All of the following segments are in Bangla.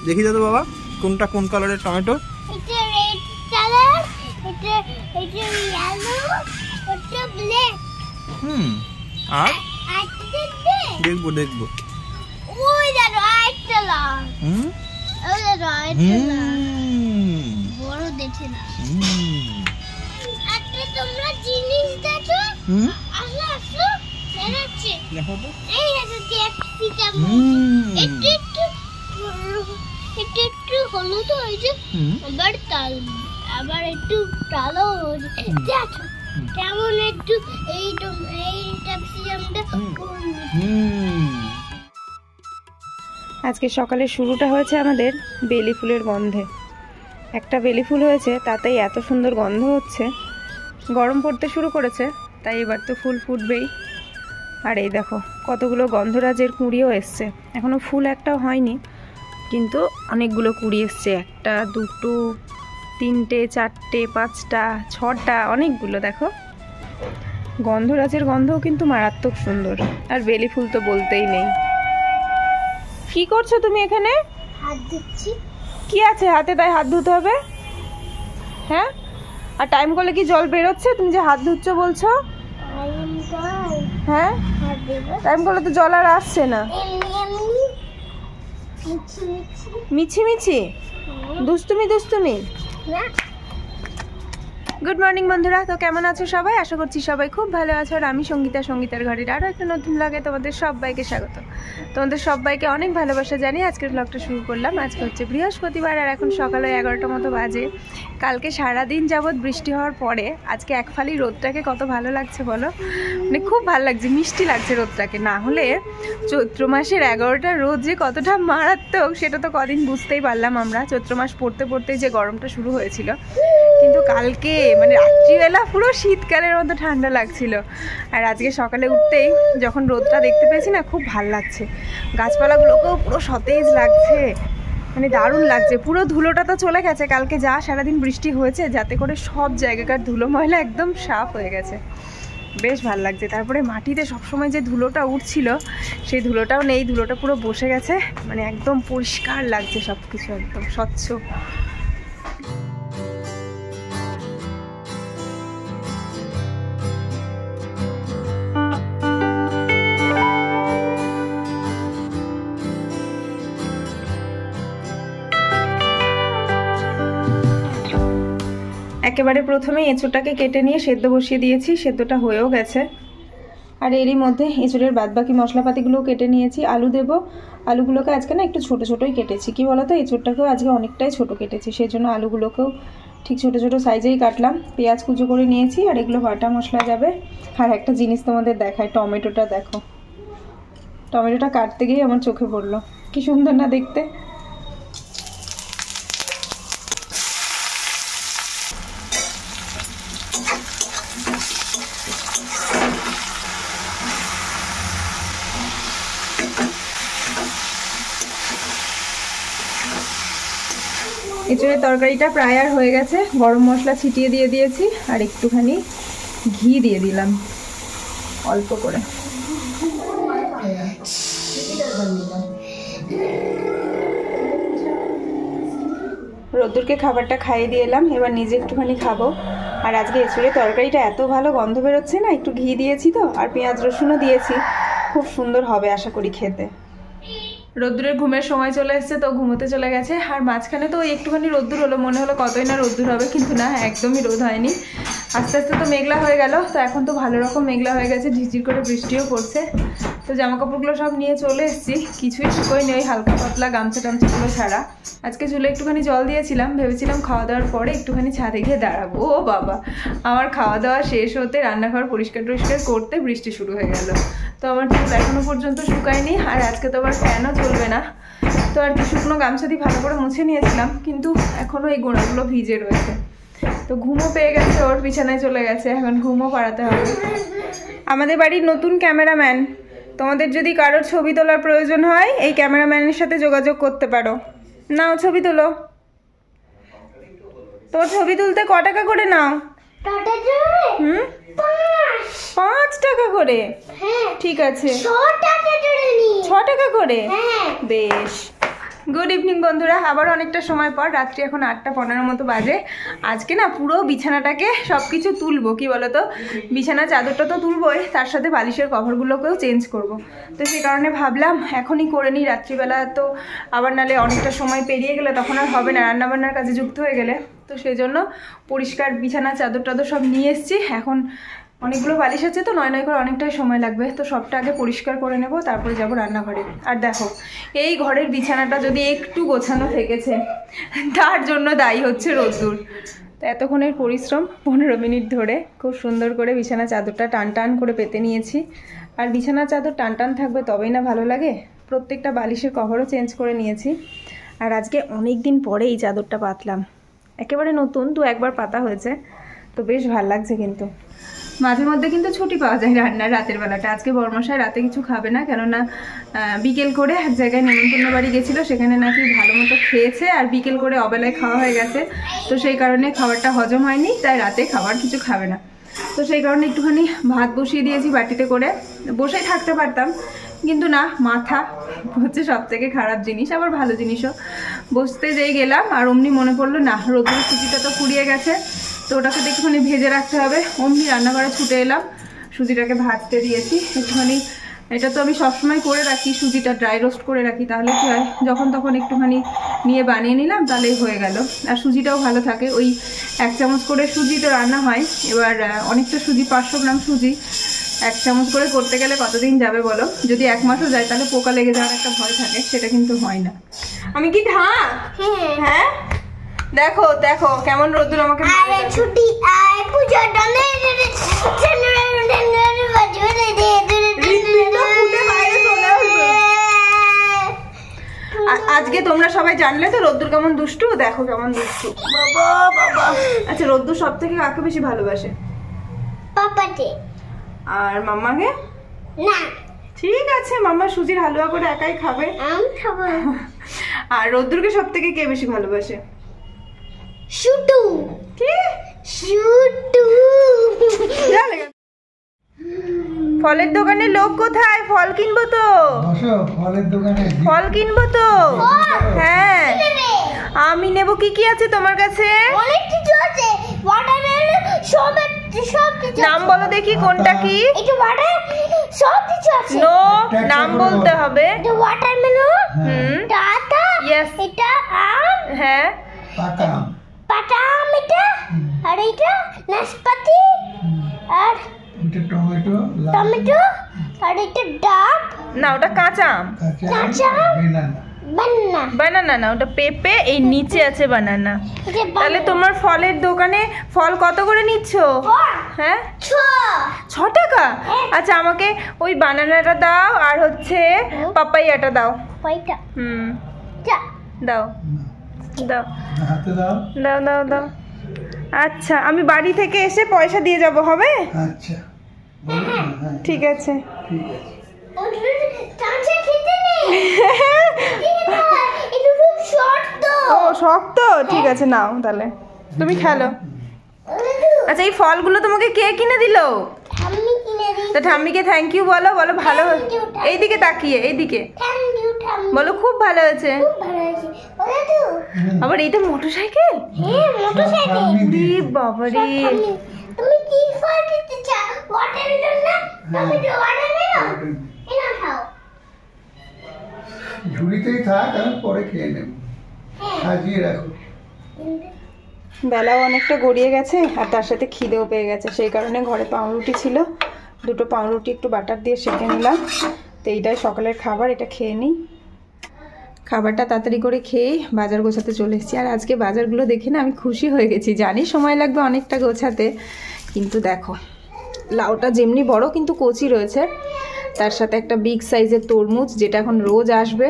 দেখি দাদু বাবা কোনটা কোন কালারের টমেটো? এটা রেড কালার, এটা ইয়েলো, এটা ব্ল্যাক। আর দেখবে? দেখবো দেখবো। ওই দেখো আরেকটা লাল। ওই দেখো আরেকটা লাল। বড় দেখে না। আচ্ছা তোমরা জিনিস দেখো? আসো আসো দেখাচ্ছি। দেখো তো। এই দেখো ক্যাপসিকাম। একটু হলুদ হয়েছে, আবার একটু কালো হয়েছে। দেখো কেমন একটু এই ক্যাপসিকামটা। আজকে সকালে শুরুটা হয়েছে আমাদের বেলি ফুলের গন্ধে। একটা বেলি ফুল হয়েছে তাতেই এত সুন্দর গন্ধ হচ্ছে। গরম পড়তে শুরু করেছে তাই এবার তো ফুল ফুটবেই। আর এই দেখো কতগুলো গন্ধরাজের কুঁড়িও এসছে, এখনও ফুল একটাও হয়নি কিন্তু অনেকগুলো কুঁড়ি এসছে। একটা, দুটো, তিনটে, চারটে, পাঁচটা, ছটা, অনেকগুলো। দেখো গন্ধরাজের গন্ধও কিন্তু মারাত্মক সুন্দর। আর বেলি ফুল তো বলতেই নেই। কি করছো তুমি এখানে? হাত ধুচ্ছি। কি আছে হাতে তাই হাত ধুতে হবে? হ্যাঁ, আর টাইম করলে কি জল বেরোচ্ছে? তুমি যে হাত ধুচ্ছ বলছো। হ্যাঁ, টাইম করলে তো জল আর আসছে না। মিছি মিছি দুষ্টুমি দুষ্টুমি। গুড মর্নিং বন্ধুরা, তো কেমন আছো সবাই? আশা করছি সবাই খুব ভালো আছো। আর আমি সঙ্গীতার ঘরের আরও একটা নতুন ব্লগে তোমাদের সবাইকে স্বাগত। তোমাদের সবাইকে অনেক ভালোবাসা জানিয়ে আজকের ব্লগটা শুরু করলাম। আজকে হচ্ছে বৃহস্পতিবার আর এখন সকালে 11টা মতো বাজে। কালকে সারাদিন যাবৎ বৃষ্টি হওয়ার পরে আজকে এক ফালি রোদটাকে কত ভালো লাগছে বলো। মানে খুব ভালো লাগছে, মিষ্টি লাগছে রোদটাকে। না হলে চৈত্র মাসের 11টা রোদ যে কতটা মারাত্মক সেটা তো কদিন বুঝতেই পারলাম আমরা। চৈত্র মাস পড়তে পড়তেই যে গরমটা শুরু হয়েছিল, কিন্তু কালকে মানে রাত্রিবেলা পুরো শীতকালের মতো ঠান্ডা লাগছিল। আর আজকে সকালে উঠতেই যখন রোদটা দেখতে পেয়েছি না, খুব ভাল লাগছে। গাছপালাগুলোকেও পুরো সতেজ লাগছে, মানে দারুণ লাগছে। পুরো ধুলোটা তো চলে গেছে, কালকে যা সারাদিন বৃষ্টি হয়েছে যাতে করে সব জায়গাকার ধুলো ময়লা একদম সাফ হয়ে গেছে। বেশ ভাল লাগছে। তারপরে মাটিতে সবসময় যে ধুলোটা উঠছিল সেই ধুলোটাও নেই, ধুলোটা পুরো বসে গেছে। মানে একদম পরিষ্কার লাগছে সব কিছু, একদম স্বচ্ছ। একেবারে প্রথমেই এঁচোড়টাকে কেটে নিয়ে সেদ্ধ বসিয়ে দিয়েছি, সেদ্ধটা হয়েও গেছে। আর এরই মধ্যে এঁচোড়ের বাদবাকি মশলাপাতিগুলোও কেটে নিয়েছি। আলু দেবো, আলুগুলোকে আজকে না একটু ছোটো ছোটোই কেটেছি। কি বলতো, এঁচোড়টাকেও আজকে অনেকটাই ছোটো কেটেছি, সেই জন্য আলুগুলোকেও ঠিক ছোটো ছোটো সাইজেই কাটলাম। পেঁয়াজ কুচো করে নিয়েছি, আর এগুলো বাটা মশলা যাবে। আর একটা জিনিস তোমাদের দেখায়, টমেটোটা দেখো। টমেটোটা কাটতে গিয়ে আমার চোখে পড়লো, কি সুন্দর না দেখতে। এঁচোড়ের তরকারিটা প্রায় আর হয়ে গেছে। গরম মশলা ছিটিয়ে দিয়ে দিয়েছি, আর একটুখানি ঘি দিয়ে দিলাম অল্প করে। রোদ্দুরকে খাবারটা খাইয়ে দিয়ে এলাম, এবার নিজে একটুখানি খাবো। আর আজকে এঁচোড়ের তরকারিটা এত ভালো গন্ধ বেরোচ্ছে না, একটু ঘি দিয়েছি তো, আর পেঁয়াজ রসুনও দিয়েছি, খুব সুন্দর হবে আশা করি খেতে। রোদ্দুরের ঘুমের সময় চলে এসছে, তো ঘুমোতে চলে গেছে। আর মাঝখানে তো ওই একটুখানি রোদ্দুর হলো, মনে হলো কতই না রোদ্দুর হবে, কিন্তু না, একদমই রোদ হয়নি। আস্তে আস্তে তো মেঘলা হয়ে গেল, তো এখন তো ভালো রকম মেঘলা হয়ে গেছে, ঝিরঝির করে বৃষ্টিও পড়ছে। তো জামাকাপড়গুলো সব নিয়ে চলে এসেছি, কিছুই শুকোয়নি, ওই হালকা পাতলা গামছা টামছাগুলো ছাড়া। আজকে চুলে একটুখানি জল দিয়েছিলাম, ভেবেছিলাম খাওয়া দাওয়ার পরে একটুখানি ছাদে গিয়ে দাঁড়াবো। ও বাবা, আমার খাওয়া দাওয়া শেষ হতে রান্নাঘর পরিষ্কার টরিষ্কার করতে বৃষ্টি শুরু হয়ে গেল। তো আমার চুল এখনো পর্যন্ত শুকায়নি, আর আজকে তো আবার ফ্যানও চলবে না। তো আর কি শুকনো গামছা দিয়ে ভালো করে মুছে নিয়েছিলাম, কিন্তু এখনও এই গোড়াগুলো ভিজে রয়েছে। তো ঘুমও পেয়ে গেছে, ওর বিছানায় চলে গেছে, এখন ঘুমও পাড়াতে হবে। আমাদের বাড়ির নতুন ক্যামেরাম্যান, তোমাদের যদি কারোর ছবি তোলার প্রয়োজন হয় এই ক্যামেরাম্যানের সাথে যোগাযোগ করতে পারো। নাও ছবি তোলো। তোর ছবি তুলতে ক টাকা করে নাও? 5 টাকা করে? ঠিক আছে, 6 টাকা করে। বেশ। গুড ইভিনিং বন্ধুরা, আবার অনেকটা সময় পর, রাত্রি এখন 8:15 মতো বাজে। আজকে না পুরো বিছানাটাকে সব কিছু তুলবো, কি বলতো, বিছানা চাদরটা তো তুলবোই, তার সাথে বালিশের কভারগুলোকেও চেঞ্জ করব। তো সেই কারণে ভাবলাম এখনই করে নিই, রাত্রিবেলা তো আবার নালে অনেকটা সময় পেরিয়ে গেলে তখন আর হবে না, রান্নাবান্নার কাজে যুক্ত হয়ে গেলে। তো সেই জন্য পরিষ্কার বিছানা চাদর টাদর সব নিয়ে এসেছি। এখন অনেকগুলো বালিশ আছে, তো নয় করে অনেকটাই সময় লাগবে, তো সবটা আগে পরিষ্কার করে নেব, তারপরে যাব রান্নাঘরে। আর দেখো, এই ঘরের বিছানাটা যদি একটু গোছানো থেকেছে, তার জন্য দায়ী হচ্ছে রোদ্দুর। তো এতক্ষণের পরিশ্রম 15 মিনিট ধরে খুব সুন্দর করে বিছানা চাদরটা টান টান করে পেতে নিয়েছি। আর বিছানা চাদর টান টান থাকবে তবেই না ভালো লাগে। প্রত্যেকটা বালিশের কভারও চেঞ্জ করে নিয়েছি। আর আজকে অনেক দিন পরে এই চাদরটা পাতলাম, একেবারে নতুন, 2-1 পাতা হয়েছে, তো বেশ ভালো লাগছে। কিন্তু মাঝে মধ্যে কিন্তু ছুটি পাওয়া যায় রান্নার রাতের বেলাটা। আজকে বড়মশাই রাতে কিছু খাবে না, কেননা বিকেল করে এক জায়গায় নেমন্তন্ন বাড়ি গেছিলো, সেখানে নাকি ভালো মতো খেয়েছে, আর বিকেল করে অবেলায় খাওয়া হয়ে গেছে, তো সেই কারণে খাবারটা হজম হয়নি, তাই রাতে খাবার কিছু খাবে না। তো সেই কারণে একটুখানি ভাত বসিয়ে দিয়েছি বাটিতে করে। বসেই থাকতে পারতাম, কিন্তু না, মাথা হচ্ছে সব থেকে খারাপ জিনিস, আবার ভালো জিনিসও। বসতে যেই গেলাম আর অমনি মনে পড়লো, না, রোদ্দুরের সুজিটা তো ফুরিয়ে গেছে, তো ওটাকে একটুখানি ভেজে রাখতে হবে। অমনি রান্নাঘরে ছুটে এলাম, সুজিটাকে ভাজতে দিয়েছি একটুখানি। এটা তো আমি সবসময় করে রাখি, সুজিটা ড্রাই রোস্ট করে রাখি, তাহলে কি হয়, যখন তখন একটুখানি নিয়ে বানিয়ে নিলাম, তাহলেই হয়ে গেল। আর সুজিটাও ভালো থাকে। ওই 1 চামচ করে সুজি তো রান্না হয়, এবার অনেকটা সুজি, 500 গ্রাম সুজি, 1 চামচ করে করতে গেলে কতদিন যাবে বলো? যদি 1 মাসও যায় তাহলে পোকা লেগে যাওয়ার একটা ভয় থাকে, সেটা কিন্তু হয় না। আমি কি ঢাক? হ্যাঁ, দেখো দেখো কেমন রোদ্দুর আমাকে। ছুটি আয় পূজাটা আজকে তোমরা সবাই জানলে তো রোদ্দুর কেমন দুষ্টু, দেখো কেমন দুষ্টু। বাবা বাবা। আচ্ছা, রোদ্দুর সব থেকে কাকে বেশি ভালোবাসে? পাপাকে। আর মাম্মাকে? না। ঠিক আছে, মাম্মা সুজির হালুয়া করে একাই খাবে। আমি খাবো। আর রোদ্দুরকে সব থেকে কে বেশি ভালোবাসে? শুটু। কি? শুটু। ফলের দোকানে লোক কোথায়? ফল কিনবো তো। ফলের দোকানে ফল কিনবো তো। হ্যাঁ, আমি নেব। কি কি আছে তোমার কাছে? অনেক কিছু আছে, ওয়াটারমেলন, সব কিছু। নাম বলো দেখি, কোনটা কি? এটা ওয়াটার, সব কিছু আছে। নো, নাম বলতে হবে। এটা ওয়াটারমেলন, টাটা, ইয়েস, এটা আম, হ্যাঁ, পাকা পাটা আম, এটা আর এটা নাশপাতি, আর এটা টমেটো, টমেটো, আর এটা ডাব। না, ওটা কাঁচা আম। কাঁচা বানানা। বানানা না, ওটা পেঁপে, এই নিচে আছে বানানা। এটা তাহলে তোমার ফলের দোকানে ফল কত করে নিচ্ছ? হ্যাঁ, 6 টাকা। আচ্ছা, আমাকে ওই বানানাটা দাও, আর হচ্ছে পাপাইয়াটা দাও। পাইটা। দাও দাও হাতে দাও। দাও দাও দাও। আচ্ছা, আমি বাড়ি থেকে এসে পয়সা দিয়ে যাব, হবে? আচ্ছা, ঠিক আছে। ঠিক আছে। ও, শক্ত, ঠিক আছে, নাও তাহলে, তুমি খেলো। আচ্ছা, এই ফলগুলো তোমাকে কে কিনে দিল? তো ঠাম্মিকে থ্যাংক ইউ বলো, বলো ভালো। এইদিকে তাকিয়ে, এইদিকে বলো, খুব ভালো হয়েছে। আবার এইটা মোটরসাইকেল? বাবারে, তুমি কি ফল দিতে চাও? ওয়াটারমেলন না? তুমি ওয়াটারমেলন এটা খাও। ঝুড়িতেই থাক, আমি পরে খেয়ে নেব। সাজিয়ে রাখো। বেলাও অনেকটা গড়িয়ে গেছে আর তার সাথে খিদেও পেয়ে গেছে, সেই কারণে ঘরে পাউরুটি ছিল, দুটো পাউরুটি একটু বাটার দিয়ে সেঁকে নিলাম। তো এইটাই সকালের খাবার, এটা খেয়ে নিই। খাবারটা তাড়াতাড়ি করে খেয়ে বাজার গোছাতে চলে এসেছি। আর আজকে বাজারগুলো দেখে না আমি খুশি হয়ে গেছি। জানি সময় লাগবে অনেকটা গোছাতে, কিন্তু দেখো লাউটা যেমনি বড় কিন্তু কচি রয়েছে, তার সাথে একটা বিগ সাইজের তরমুজ যেটা এখন রোজ আসবে,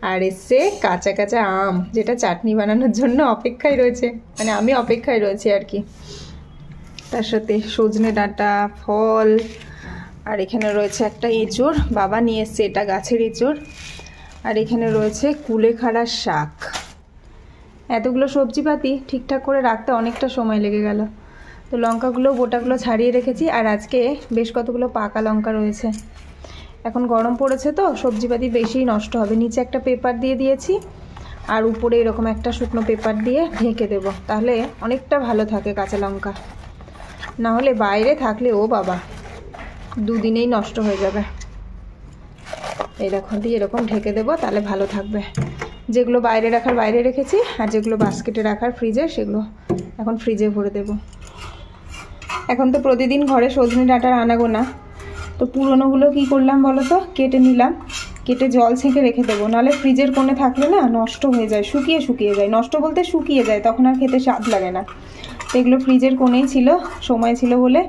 আর এসছে কাঁচা কাঁচা আম যেটা চাটনি বানানোর জন্য অপেক্ষায় রয়েছে, মানে আমি অপেক্ষায় রয়েছি আর কি। তার সাথে সজনে ডাঁটা, ফল, আর এখানে রয়েছে একটা এঁচোড়, বাবা নিয়ে এসছে, এটা গাছের এঁচোড়। আর এখানে রয়েছে কুলেখাড়ার শাক। এতগুলো সবজিপাতি ঠিকঠাক করে রাখতে অনেকটা সময় লেগে গেল। তো লঙ্কাগুলো গোটাগুলো ছাড়িয়ে রেখেছি, আর আজকে বেশ কতগুলো পাকা লঙ্কা রয়েছে। এখন গরম পড়েছে তো সবজিপাতি বেশিই নষ্ট হবে। নিচে একটা পেপার দিয়ে দিয়েছি, আর উপরে এরকম একটা শুকনো পেপার দিয়ে ঢেকে দেব, তাহলে অনেকটা ভালো থাকে কাঁচা লঙ্কা। না হলে বাইরে থাকলে ও বাবা দুদিনেই নষ্ট হয়ে যাবে। এই দেখো দিয়ে এরকম ঢেকে দেবো, তাহলে ভালো থাকবে। যেগুলো বাইরে রাখার বাইরে রেখেছি, আর যেগুলো বাস্কেটে রাখার ফ্রিজে, সেগুলো এখন ফ্রিজে ভরে দেব। এখন তো প্রতিদিন ঘরে সজনে ডাঁটার আনাগোনা, তো পুরোনোগুলো কী করলাম বলো তো, কেটে নিলাম, কেটে জল ছেঁকে রেখে দেবো, নাহলে ফ্রিজের কোণে থাকলে না নষ্ট হয়ে যায়, শুকিয়ে যায়। নষ্ট বলতে শুকিয়ে যায়, তখন আর খেতে স্বাদ লাগে না। তো এগুলো ফ্রিজের কোণেই ছিল, সময় ছিল বলে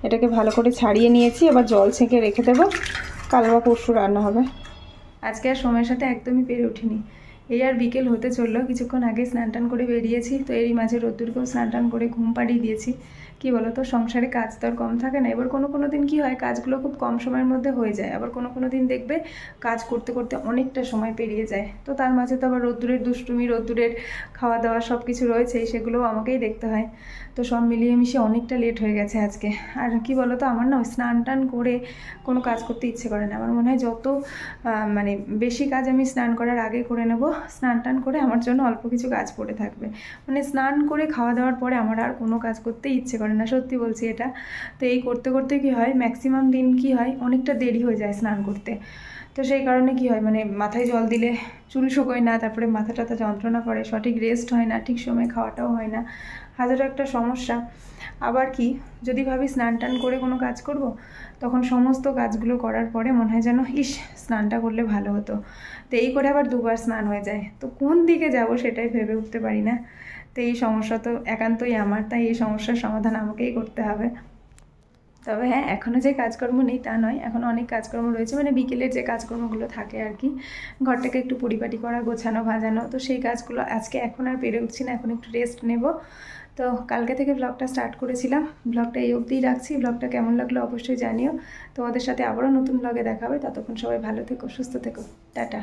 এটাকে ভালো করে ছাড়িয়ে নিয়েছি। এবার জল ছেঁকে রেখে দেবো, কাল বা পরশু রান্না হবে। আজকে আর সময়ের সাথে একদমই পেরে উঠিনি। এই আর বিকেল হতে চললো, কিছুক্ষণ আগে স্নান টান করে বেরিয়েছি। তো এরই মাঝে রোদ্দুরকেও স্নান টান করে ঘুম পাড়িয়ে দিয়েছি। কি বলো তো, সংসারে কাজ তো আর কম থাকে না। এবার কোনো দিন কি হয়, কাজগুলো খুব কম সময়ের মধ্যে হয়ে যায়, আবার কোনো দিন দেখবে কাজ করতে করতে অনেকটা সময় পেরিয়ে যায়। তো তার মাঝে তো আবার রোদ্দুরের দুষ্টুমি, রোদ্দুরের খাওয়া দাওয়া সব কিছু রয়েছে, সেগুলোও আমাকেই দেখতে হয়। তো সব মিলিয়ে মিশিয়ে অনেকটা লেট হয়ে গেছে আজকে। আর কি বলো তো, আমার না ওই স্নান টান করে কোনো কাজ করতে ইচ্ছে করে না। আমার মনে হয় যত মানে বেশি কাজ আমি স্নান করার আগে করে নেব, স্নান টান করে আমার জন্য অল্প কিছু কাজ পড়ে থাকবে। মানে স্নান করে খাওয়া দাওয়ার পরে আমার আর কোনো কাজ করতে ইচ্ছে করে না, সত্যি বলছি এটা। তো এই করতে করতে কি হয়, ম্যাক্সিমাম দিন কি হয়, অনেকটা দেরি হয়ে যায় স্নান করতে। তো সেই কারণে কি হয়, মানে মাথায় জল দিলে চুল শুকোয় না, তারপরে মাথা টাথা যন্ত্রণা করে, সঠিক রেস্ট হয় না, ঠিক সময় খাওয়াটাও হয় না, হাজারো একটা সমস্যা। আবার কি, যদি ভাবি স্নান টান করে কোনো কাজ করব, তখন সমস্ত কাজগুলো করার পরে মনে হয় যেন ইস স্নানটা করলে ভালো হতো। তো এই করে আবার দুবার স্নান হয়ে যায়। তো কোন দিকে যাব সেটাই ভেবে উঠতে পারি না। তো এই সমস্যা তো একান্তই আমার, তাই এই সমস্যার সমাধান আমাকেই করতে হবে। তবে হ্যাঁ, এখনও যে কাজকর্ম নেই তা নয়, এখন অনেক কাজকর্ম রয়েছে, মানে বিকেলের যে কাজকর্মগুলো থাকে আর কি, ঘরটাকে একটু পরিপাটি করা, গোছানো, ভাজানো। তো সেই কাজগুলো আজকে এখন আর পেরে উঠছি না, এখন একটু রেস্ট নেব। তো কালকে থেকে ব্লগটা স্টার্ট করেছিলাম, ব্লগটা এই অবধিই রাখছি। ব্লগটা কেমন লাগলো অবশ্যই জানিও। তোমাদের সাথে আবারও নতুন ব্লগে দেখা হবে। ততক্ষণ সবাই ভালো থেকো, সুস্থ থেকো, টাটা।